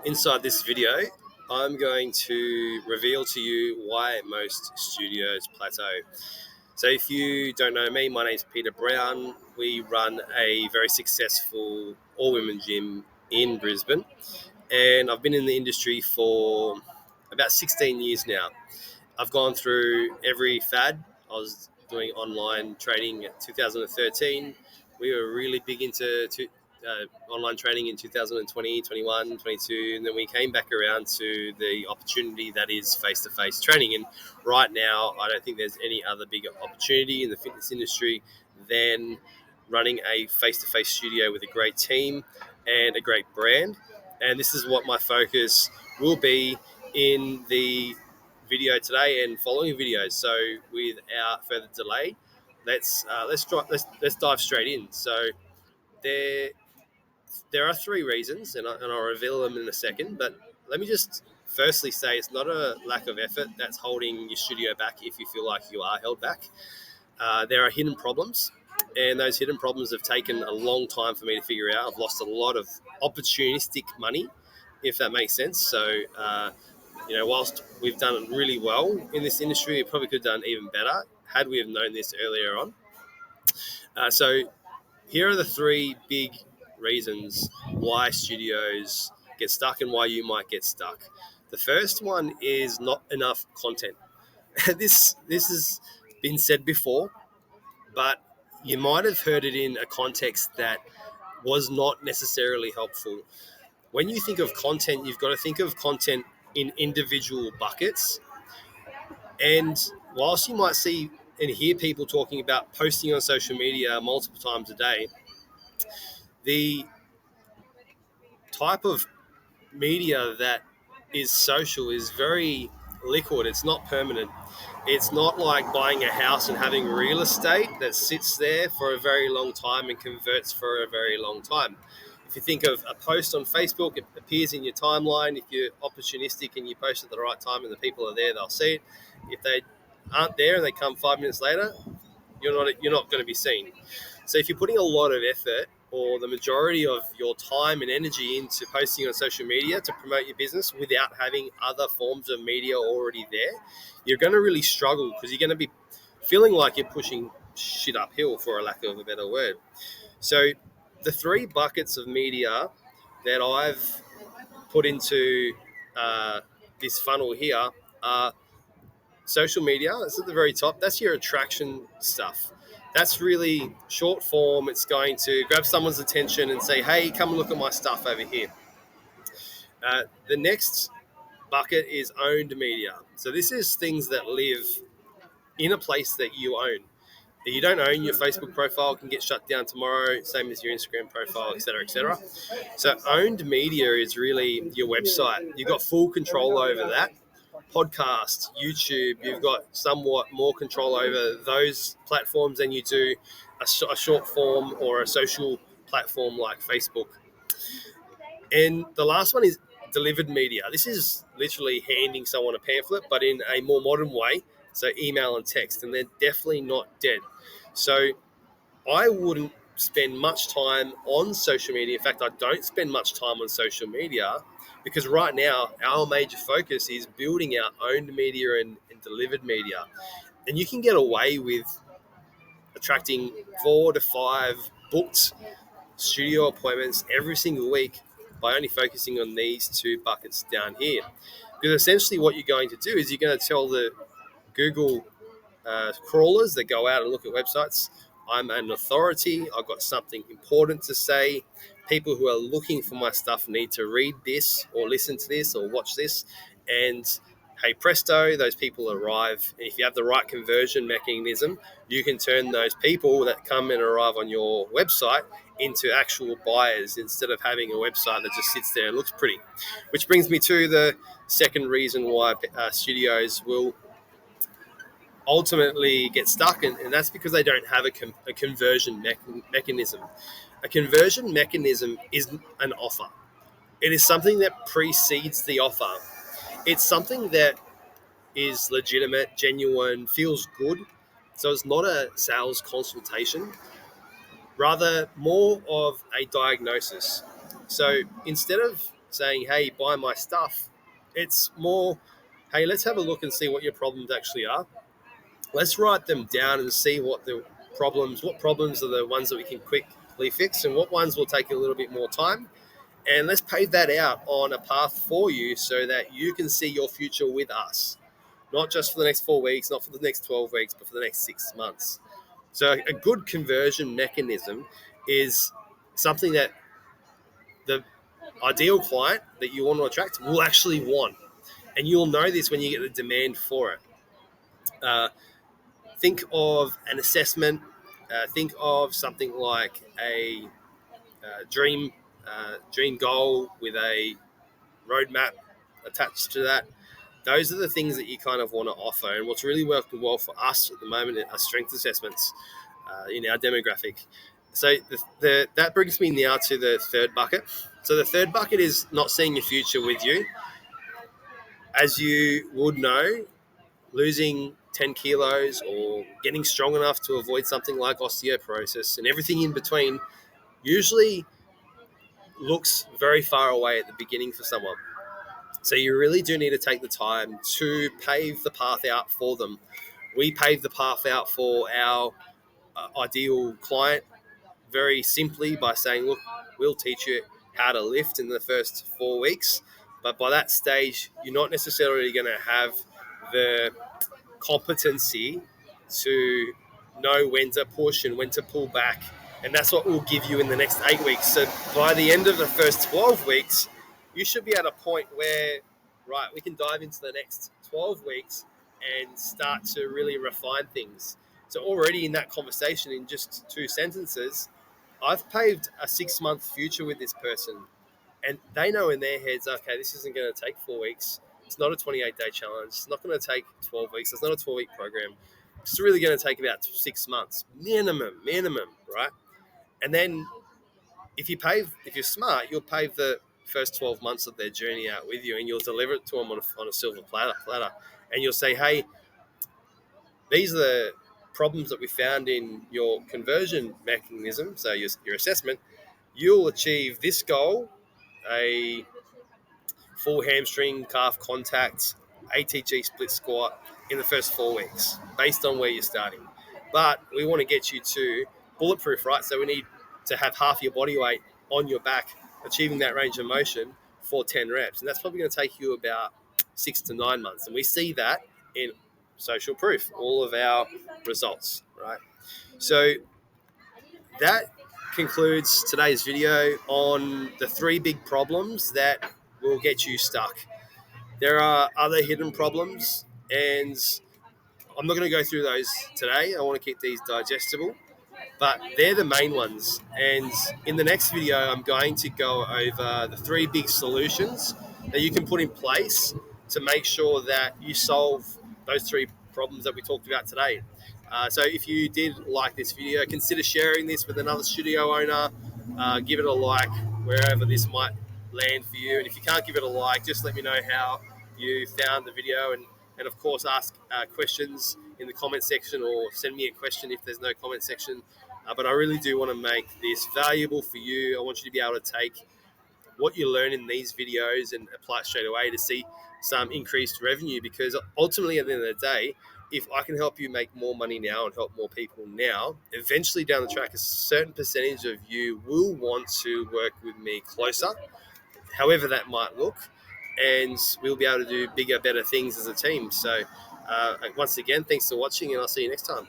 Inside this video, I'm going to reveal to you why most studios plateau. So if you don't know me, my name's Peter Brown. We run a very successful all-women gym in Brisbane, and I've been in the industry for about 16 years now. I've gone through every fad. I was doing online training in 2013. We were really big into online training in 2020, 21, 22, and then we came back around to the opportunity that is face-to-face training. And right now, I don't think there's any other bigger opportunity in the fitness industry than running a face-to-face studio with a great team and a great brand. And this is what my focus will be in the video today and following videos. So without further delay, let's dive straight in. So there there are three reasons, and I'll reveal them in a second. But let me just firstly say it's not a lack of effort that's holding your studio back if you feel like you are held back. There are hidden problems, and those hidden problems have taken a long time for me to figure out. I've lost a lot of opportunistic money, if that makes sense. So, whilst we've done really well in this industry, we probably could have done even better had we have known this earlier on. So here are the three big reasons why studios get stuck and why you might get stuck. The first one is not enough content. This has been said before, but you might have heard it in a context that was not necessarily helpful. When you think of content, you've got to think of content in individual buckets. And whilst you might see and hear people talking about posting on social media multiple times a day, the type of media that is social is very liquid. It's not permanent. It's not like buying a house and having real estate that sits there for a very long time and converts for a very long time. If you think of a post on Facebook, it appears in your timeline. If you're opportunistic and you post at the right time and the people are there, they'll see it. If they aren't there and they come 5 minutes later, you're not going to be seen. So if you're putting a lot of effort or the majority of your time and energy into posting on social media to promote your business without having other forms of media already there, you're going to really struggle because you're going to be feeling like you're pushing shit uphill, for a lack of a better word. So the three buckets of media that I've put into this funnel here are social media. It's at the very top. That's your attraction stuff. That's really short form. It's going to grab someone's attention and say, hey, come and look at my stuff over here. The next bucket is owned media. So this is things that live in a place that you own. If you don't own, your Facebook profile can get shut down tomorrow, same as your Instagram profile, etc., etc. So owned media is really your website. You've got full control over that. Podcast, YouTube, you've got somewhat more control over those platforms than you do a short form or a social platform like Facebook. And the last one is delivered media. This is literally handing someone a pamphlet, but in a more modern way. So email and text, and they're definitely not dead. So I wouldn't spend much time on social media. In fact, I don't spend much time on social media because right now our major focus is building our owned media and delivered media. And you can get away with attracting 4 to 5 booked studio appointments every single week by only focusing on these two buckets down here. Because essentially what you're going to do is you're going to tell the Google crawlers that go out and look at websites, I'm an authority, I've got something important to say. People who are looking for my stuff need to read this or listen to this or watch this. And hey presto, those people arrive. And if you have the right conversion mechanism, you can turn those people that come and arrive on your website into actual buyers instead of having a website that just sits there and looks pretty. Which brings me to the second reason why studios will ultimately get stuck, and that's because they don't have a conversion mechanism. A conversion mechanism is an offer. It is something that precedes the offer. It's something that is legitimate, genuine, feels good. So it's not a sales consultation, rather more of a diagnosis. So instead of saying, hey, buy my stuff. It's more, hey, let's have a look and see what your problems actually are. Let's write them down and see what problems are the ones that we can quickly fix, and what ones will take a little bit more time. And let's pave that out on a path for you so that you can see your future with us. Not just for the next 4 weeks, not for the next 12 weeks, but for the next 6 months. So a good conversion mechanism is something that the ideal client that you want to attract will actually want. And you'll know this when you get the demand for it. Think of an assessment. Think of something like a dream goal with a roadmap attached to that. Those are the things that you kind of want to offer. And what's really working well for us at the moment are strength assessments in our demographic. So that brings me now to the third bucket. So the third bucket is not seeing your future with you. As you would know, losing 10 kilos or getting strong enough to avoid something like osteoporosis and everything in between usually looks very far away at the beginning for someone. So you really do need to take the time to pave the path out for them. We pave the path out for our ideal client very simply by saying, look, we'll teach you how to lift in the first 4 weeks. But by that stage, you're not necessarily going to have the competency to know when to push and when to pull back. And that's what we'll give you in the next 8 weeks. So by the end of the first 12 weeks, you should be at a point where, right, we can dive into the next 12 weeks and start to really refine things. So already in that conversation, in just 2 sentences, I've paved a 6-month future with this person. And they know in their heads, okay, this isn't going to take 4 weeks. It's not a 28-day challenge. It's not going to take 12 weeks. It's not a 12-week program. It's really going to take about 6 months, minimum, right? And then if you're smart, you'll pave the first 12 months of their journey out with you, and you'll deliver it to them on a silver platter. And you'll say, hey, these are the problems that we found in your conversion mechanism, so your assessment. You'll achieve this goal, a full hamstring calf contact ATG split squat in the first 4 weeks based on where you're starting. But we want to get you to bulletproof, right? So we need to have half your body weight on your back, achieving that range of motion for 10 reps. And that's probably going to take you about 6 to 9 months. And we see that in social proof, all of our results, right? So that concludes today's video on the 3 big problems that will get you stuck. There are other hidden problems, and I'm not going to go through those today. I want to keep these digestible, but they're the main ones. And in the next video, I'm going to go over the 3 big solutions that you can put in place to make sure that you solve those 3 problems that we talked about today. So if you did like this video, consider sharing this with another studio owner. Give it a like wherever this might land for you. And if you can't give it a like, just let me know how you found the video. And of course, ask questions in the comment section, or send me a question if there's no comment section. But I really do want to make this valuable for you. I want you to be able to take what you learn in these videos and apply it straight away to see some increased revenue, because ultimately at the end of the day, if I can help you make more money now and help more people now, eventually down the track, a certain percentage of you will want to work with me closer, however that might look, and we'll be able to do bigger, better things as a team. So once again, thanks for watching, and I'll see you next time.